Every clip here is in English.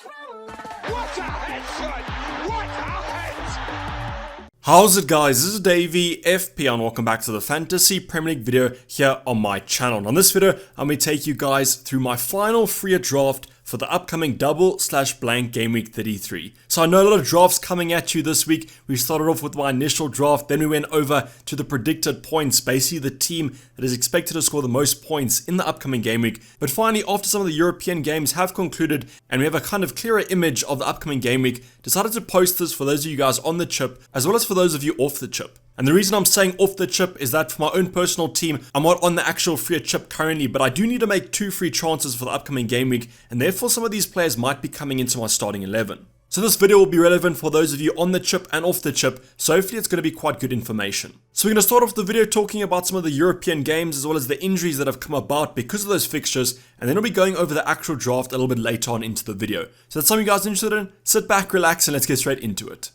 What a headshot! What a head! How's it, guys? This is Dayvy, FPL, and welcome back to the Fantasy Premier League video here on my channel. And on this video, I'm going to take you guys through my final free draft for the upcoming double/blank game week 33. So I know a lot of drafts coming at you this week. We started off with my initial draft, then we went over to the predicted points, basically the team that is expected to score the most points in the upcoming game week. But finally, after some of the European games have concluded and we have a kind of clearer image of the upcoming game week, decided to post this for those of you guys on the chip, as well as for those of you off the chip. And the reason I'm saying off the chip is that for my own personal team, I'm not on the actual free chip currently, but I do need to make 2 free transfers for the upcoming game week, and therefore some of these players might be coming into my starting 11. So this video will be relevant for those of you on the chip and off the chip, so hopefully it's going to be quite good information. So we're going to start off the video talking about some of the European games as well as the injuries that have come about because of those fixtures, and then we'll be going over the actual draft a little bit later on into the video. So that's something you guys are interested in? Sit back, relax, and let's get straight into it.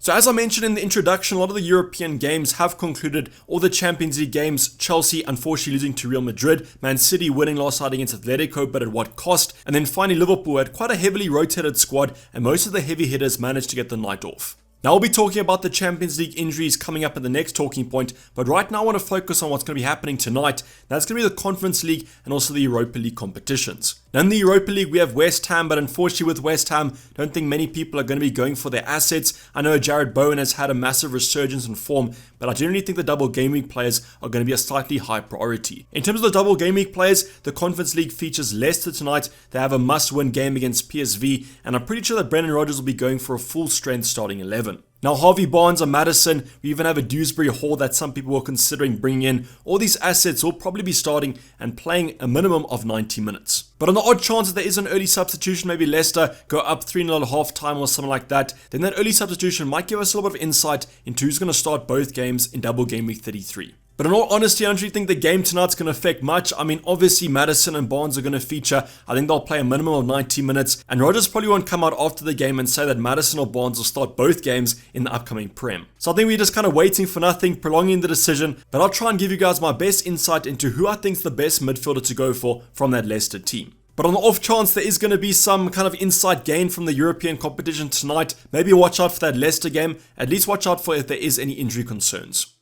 So as I mentioned in the introduction, a lot of the European games have concluded. All the Champions League games, Chelsea unfortunately losing to Real Madrid, Man City winning last night against Atletico, but at what cost? And then finally Liverpool had quite a heavily rotated squad, and most of the heavy hitters managed to get the night off. Now we'll be talking about the Champions League injuries coming up in the next talking point, but right now I want to focus on what's going to be happening tonight. That's going to be the Conference League and also the Europa League competitions. Now in the Europa League we have West Ham, but unfortunately with West Ham, I don't think many people are going to be going for their assets. I know Jared Bowen has had a massive resurgence in form, but I generally think the double game week players are going to be a slightly high priority. In terms of the double game week players, the Conference League features Leicester tonight. They have a must-win game against PSV, and I'm pretty sure that Brendan Rodgers will be going for a full-strength starting 11. Now Harvey Barnes or Madison, we even have a Dewsbury Hall that some people were considering bringing in. All these assets will probably be starting and playing a minimum of 90 minutes. But on the odd chance that there is an early substitution, maybe Leicester go up 3-0 at half time or something like that, then that early substitution might give us a little bit of insight into who's going to start both games in double game week 33. But in all honesty, I don't really think the game tonight's going to affect much. I mean, obviously Madison and Barnes are going to feature. I think they'll play a minimum of 90 minutes. And Rodgers probably won't come out after the game and say that Madison or Barnes will start both games in the upcoming Prem. So I think we're just kind of waiting for nothing, prolonging the decision. But I'll try and give you guys my best insight into who I think's the best midfielder to go for from that Leicester team. But on the off chance there is going to be some kind of insight gained from the European competition tonight, maybe watch out for that Leicester game. At least watch out for if there is any injury concerns.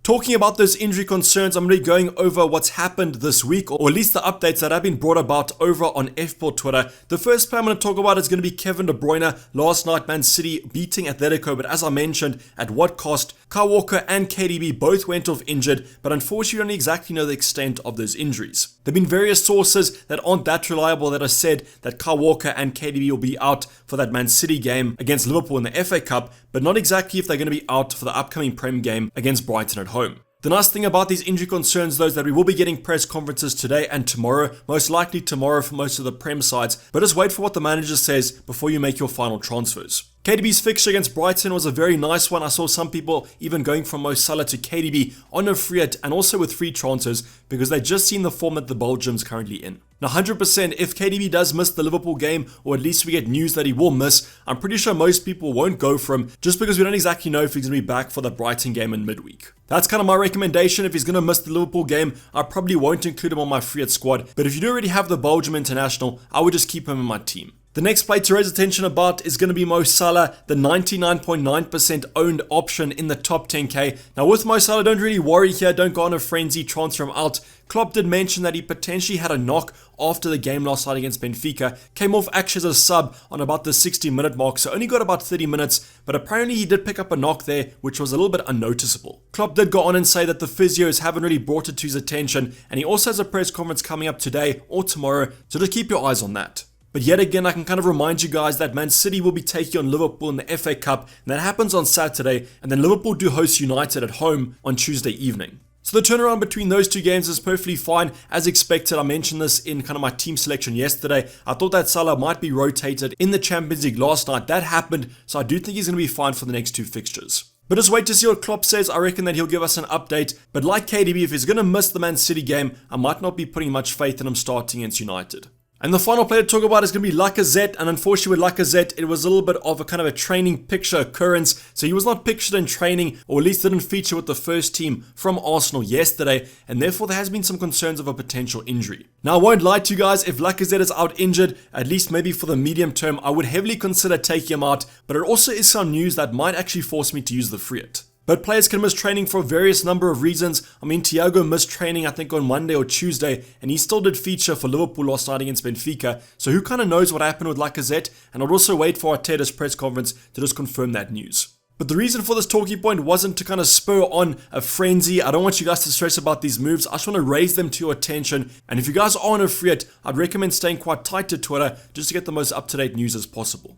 Talking about those injury concerns, I'm really going over what's happened this week, or at least the updates that have been brought about over on FPL Twitter. The first player I'm going to talk about is going to be Kevin De Bruyne. Last night, Man City beating Atletico, but as I mentioned, at what cost? Kyle Walker and KDB both went off injured, but unfortunately we don't exactly know the extent of those injuries. There have been various sources that aren't that reliable that have said that Kyle Walker and KDB will be out for that Man City game against Liverpool in the FA Cup, but not exactly if they're going to be out for the upcoming Prem game against Brighton at home. The nice thing about these injury concerns though is that we will be getting press conferences today and tomorrow, most likely tomorrow for most of the Prem sides, but just wait for what the manager says before you make your final transfers. KDB's fixture against Brighton was a very nice one. I saw some people even going from Mo Salah to KDB on a free hit and also with free transfers because they just seen the form that the Belgium's currently in. Now 100% if KDB does miss the Liverpool game, or at least we get news that he will miss, I'm pretty sure most people won't go for him just because we don't exactly know if he's going to be back for the Brighton game in midweek. That's kind of my recommendation. If he's going to miss the Liverpool game, I probably won't include him on my free hit squad, but if you do already have the Belgium international, I would just keep him in my team. The next play to raise attention about is going to be Mo Salah, the 99.9% owned option in the top 10k. Now with Mo Salah, don't really worry here, don't go on a frenzy, transfer him out. Klopp did mention that he potentially had a knock after the game last night against Benfica, came off actually as a sub on about the 60-minute mark, so only got about 30 minutes, but apparently he did pick up a knock there, which was a little bit unnoticeable. Klopp did go on and say that the physios haven't really brought it to his attention, and he also has a press conference coming up today or tomorrow, so just keep your eyes on that. But yet again, I can kind of remind you guys that Man City will be taking on Liverpool in the FA Cup, and that happens on Saturday, and then Liverpool do host United at home on Tuesday evening. So the turnaround between those two games is perfectly fine. As expected, I mentioned this in kind of my team selection yesterday. I thought that Salah might be rotated in the Champions League last night. That happened, so I do think he's going to be fine for the next 2 fixtures. But just wait to see what Klopp says. I reckon that he'll give us an update. But like KDB, if he's going to miss the Man City game, I might not be putting much faith in him starting against United. And the final player to talk about is going to be Lacazette, and unfortunately with Lacazette, it was a little bit of a kind of a training picture occurrence, so he was not pictured in training, or at least didn't feature with the first team from Arsenal yesterday, and therefore there has been some concerns of a potential injury. Now I won't lie to you guys, if Lacazette is out injured, at least maybe for the medium term, I would heavily consider taking him out, but it also is some news that might actually force me to use the free hit. But players can miss training for a various number of reasons. I mean, Thiago missed training I think on Monday or Tuesday, and he still did feature for Liverpool last night against Benfica. So who kind of knows what happened with Lacazette? And I'd also wait for Arteta's press conference to just confirm that news. But the reason for this talking point wasn't to kind of spur on a frenzy. I don't want you guys to stress about these moves. I just want to raise them to your attention. And if you guys are on a free hit, I'd recommend staying quite tight to Twitter just to get the most up-to-date news as possible.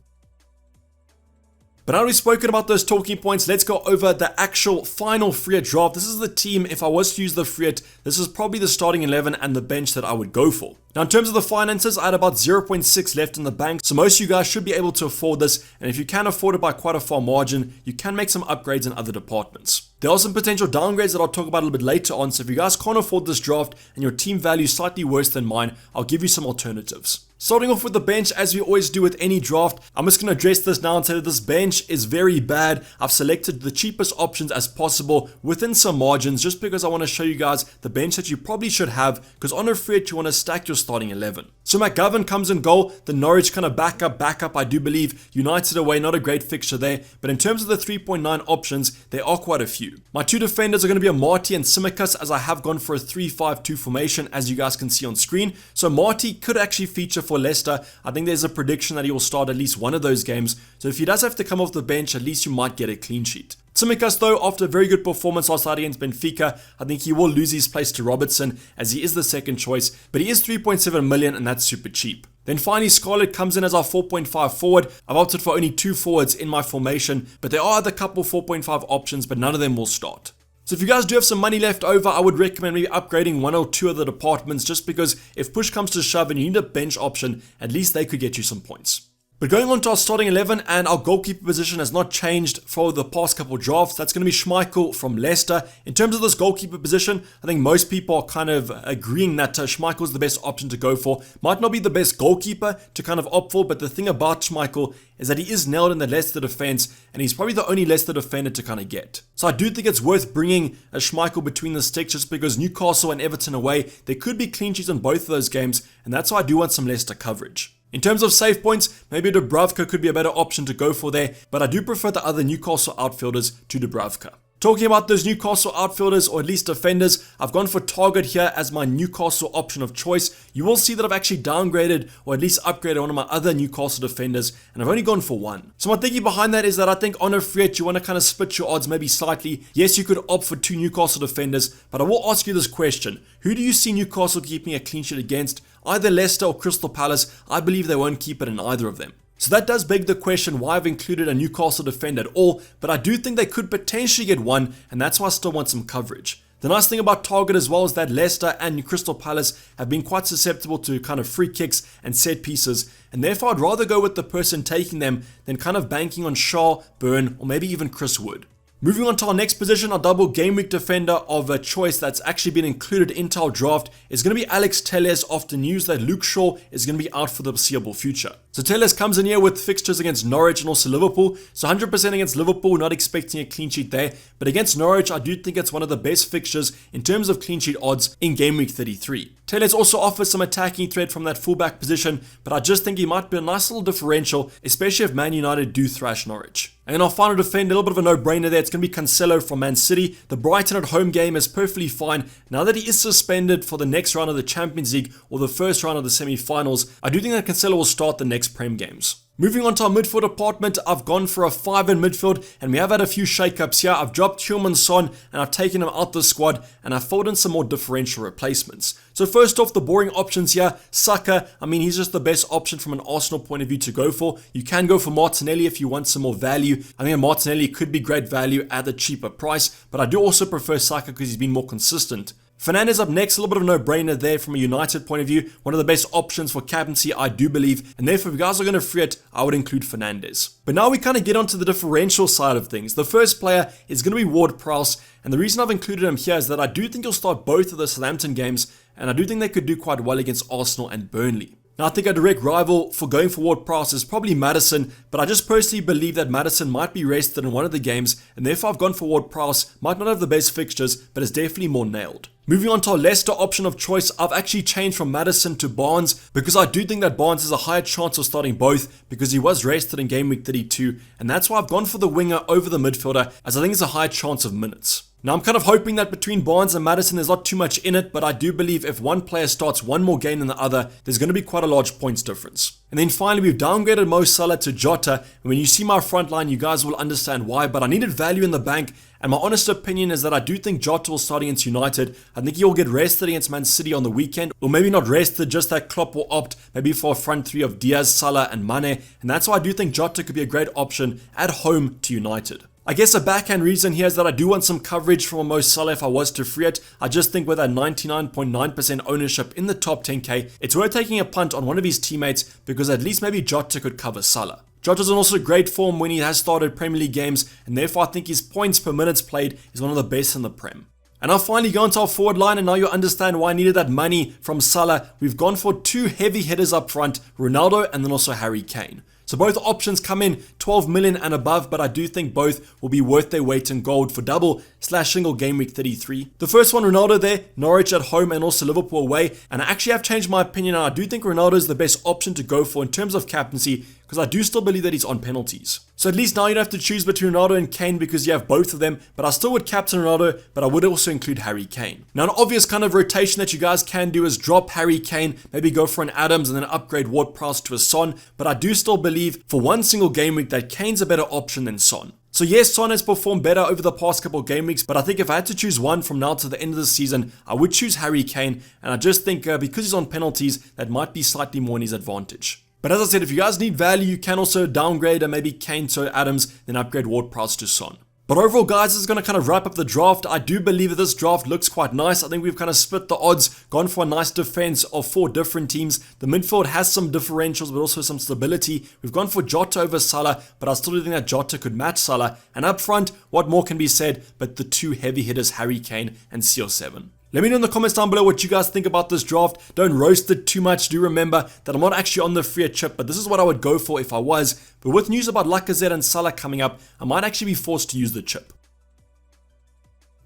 But now we've spoken about those talking points, let's go over the actual final free hit draft. This is the team, if I was to use the free hit, this is probably the starting 11 and the bench that I would go for. Now in terms of the finances, I had about 0.6 left in the bank, so most of you guys should be able to afford this, and if you can afford it by quite a far margin, you can make some upgrades in other departments. There are some potential downgrades that I'll talk about a little bit later on, so if you guys can't afford this draft and your team value is slightly worse than mine, I'll give you some alternatives. Starting off with the bench, as we always do with any draft, I'm just going to address this now and say that this bench is very bad. I've selected the cheapest options as possible within some margins just because I want to show you guys the bench that you probably should have, because on a free hit you want to stack your starting 11. So McGovern comes in goal, the Norwich kind of backup I do believe. United away, not a great fixture there, but in terms of the 3.9 options, there are quite a few. My two defenders are going to be a Marty and Tsimikas, as I have gone for a 3-5-2 formation as you guys can see on screen. So Marty could actually feature for Leicester. I think there's a prediction that he will start at least one of those games, so if he does have to come off the bench, at least you might get a clean sheet. Tsimikas though, after a very good performance last night against Benfica, I think he will lose his place to Robertson as he is the second choice, but he is 3.7 million and that's super cheap. Then finally Scarlett comes in as our 4.5 forward. I've opted for only 2 forwards in my formation, but there are other couple 4.5 options, but none of them will start. So if you guys do have some money left over, I would recommend maybe upgrading 1 or 2 of the departments, just because if push comes to shove and you need a bench option, at least they could get you some points. But going on to our starting 11, and our goalkeeper position has not changed for the past couple drafts. That's going to be Schmeichel from Leicester. In terms of this goalkeeper position, I think most people are kind of agreeing that Schmeichel is the best option to go for. Might not be the best goalkeeper to kind of opt for, but the thing about Schmeichel is that he is nailed in the Leicester defense, and he's probably the only Leicester defender to kind of get. So I do think it's worth bringing a Schmeichel between the sticks, just because Newcastle and Everton away, there could be clean sheets in both of those games, and that's why I do want some Leicester coverage. In terms of save points, maybe Dubravka could be a better option to go for there, but I do prefer the other Newcastle outfielders to Dubravka. Talking about those Newcastle outfielders, or at least defenders, I've gone for Target here as my Newcastle option of choice. You will see that I've actually downgraded, or at least upgraded one of my other Newcastle defenders, and I've only gone for 1. So my thinking behind that is that I think on a free hit, you want to kind of split your odds maybe slightly. Yes, you could opt for 2 Newcastle defenders, but I will ask you this question. Who do you see Newcastle keeping a clean sheet against? Either Leicester or Crystal Palace. I believe they won't keep it in either of them. So that does beg the question why I've included a Newcastle defender at all, but I do think they could potentially get one, and that's why I still want some coverage. The nice thing about Target as well is that Leicester and Crystal Palace have been quite susceptible to kind of free kicks and set pieces, and therefore I'd rather go with the person taking them than kind of banking on Shaw, Burn, or maybe even Chris Wood. Moving on to our next position, our double game week defender of a choice that's actually been included into our draft is going to be Alex Telles, after news that Luke Shaw is going to be out for the foreseeable future. So Telles comes in here with fixtures against Norwich and also Liverpool. So 100% against Liverpool, not expecting a clean sheet there. But against Norwich, I do think it's one of the best fixtures in terms of clean sheet odds in game week 33. Telles also offers some attacking threat from that fullback position, but I just think he might be a nice little differential, especially if Man United do thrash Norwich. And our final defender, a little bit of a no-brainer there. It's going to be Cancelo from Man City. The Brighton at home game is perfectly fine. Now that he is suspended for the next round of the Champions League or the first round of the semi-finals, I do think that Cancelo will start the next Prem games. Moving on to our midfield department, I've gone for a 5 in midfield, and we have had a few shake-ups here. I've dropped Heung-min Son, and I've taken him out the squad, and I've filled in some more differential replacements. So first off, the boring options here. Saka, I mean, he's just the best option from an Arsenal point of view to go for. You can go for Martinelli if you want some more value. I think Martinelli could be great value at a cheaper price, but I do also prefer Saka because he's been more consistent. Fernandes up next, a little bit of a no-brainer there from a United point of view. One of the best options for captaincy, I do believe. And therefore, if you guys are going to free it, I would include Fernandes. But now we kind of get onto the differential side of things. The first player is going to be Ward-Prowse. And the reason I've included him here is that I do think he'll start both of the Southampton games. And I do think they could do quite well against Arsenal and Burnley. Now I think a direct rival for going for Ward-Prowse is probably Maddison, but I just personally believe that Maddison might be rested in one of the games, and therefore I've gone for Ward-Prowse. Might not have the best fixtures, but is definitely more nailed. Moving on to our Leicester option of choice, I've actually changed from Maddison to Barnes because I do think that Barnes has a higher chance of starting both because he was rested in game week 32, and that's why I've gone for the winger over the midfielder as I think it's a high chance of minutes. Now I'm kind of hoping that between Barnes and Maddison there's not too much in it, but I do believe if one player starts one more game than the other, there's going to be quite a large points difference. And then finally we've downgraded Mo Salah to Jota, and when you see my front line you guys will understand why, but I needed value in the bank, and my honest opinion is that I do think Jota will start against United. I think he will get rested against Man City on the weekend, or maybe not rested, just that Klopp will opt maybe for a front three of Diaz, Salah and Mane, and that's why I do think Jota could be a great option at home to United. I guess a backhand reason here is that I do want some coverage from Mo Salah if I was to free it. I just think with that 99.9% ownership in the top 10k, it's worth taking a punt on one of his teammates because at least maybe Jota could cover Salah. Jota's in also great form when he has started Premier League games, and therefore I think his points per minutes played is one of the best in the Prem. And I've finally gone to our forward line, and now you understand why I needed that money from Salah. We've gone for two heavy hitters up front, Ronaldo and then also Harry Kane. So both options come in 12 million and above, but I do think both will be worth their weight in gold for double/single game week 33. The first one, Ronaldo there, Norwich at home and also Liverpool away. And I actually have changed my opinion, and I do think Ronaldo is the best option to go for in terms of captaincy because I do still believe that he's on penalties. So at least now you don't have to choose between Ronaldo and Kane because you have both of them, but I still would captain Ronaldo, but I would also include Harry Kane. Now an obvious kind of rotation that you guys can do is drop Harry Kane, maybe go for an Adams and then upgrade Ward-Prowse to a Son, but I do still believe for one single game week that Kane's a better option than Son. So yes, Son has performed better over the past couple of game weeks, but I think if I had to choose one from now to the end of the season, I would choose Harry Kane, and I just think because he's on penalties, that might be slightly more in his advantage. But as I said, if you guys need value, you can also downgrade and maybe Kane to Adams, then upgrade Ward-Prowse to Son. But overall, guys, this is going to kind of wrap up the draft. I do believe that this draft looks quite nice. I think we've kind of split the odds, gone for a nice defense of 4 different teams. The midfield has some differentials, but also some stability. We've gone for Jota over Salah, but I still do think that Jota could match Salah. And up front, what more can be said but the two heavy hitters, Harry Kane and CR7. Let me know in the comments down below what you guys think about this draft. Don't roast it too much. Do remember that I'm not actually on the free chip, but this is what I would go for if I was. But with news about Lacazette and Salah coming up, I might actually be forced to use the chip.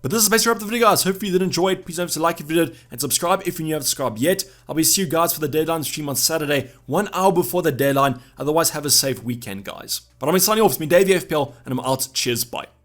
But this is basically wrap up the video, guys. Hopefully you did enjoy it. Please don't forget to like if you did and subscribe if you haven't subscribed yet. I'll be seeing you guys for the deadline stream on Saturday, 1 hour before the deadline. Otherwise, have a safe weekend, guys. But I'm signing off. It's me, Dayvy FPL, and I'm out. Cheers, bye.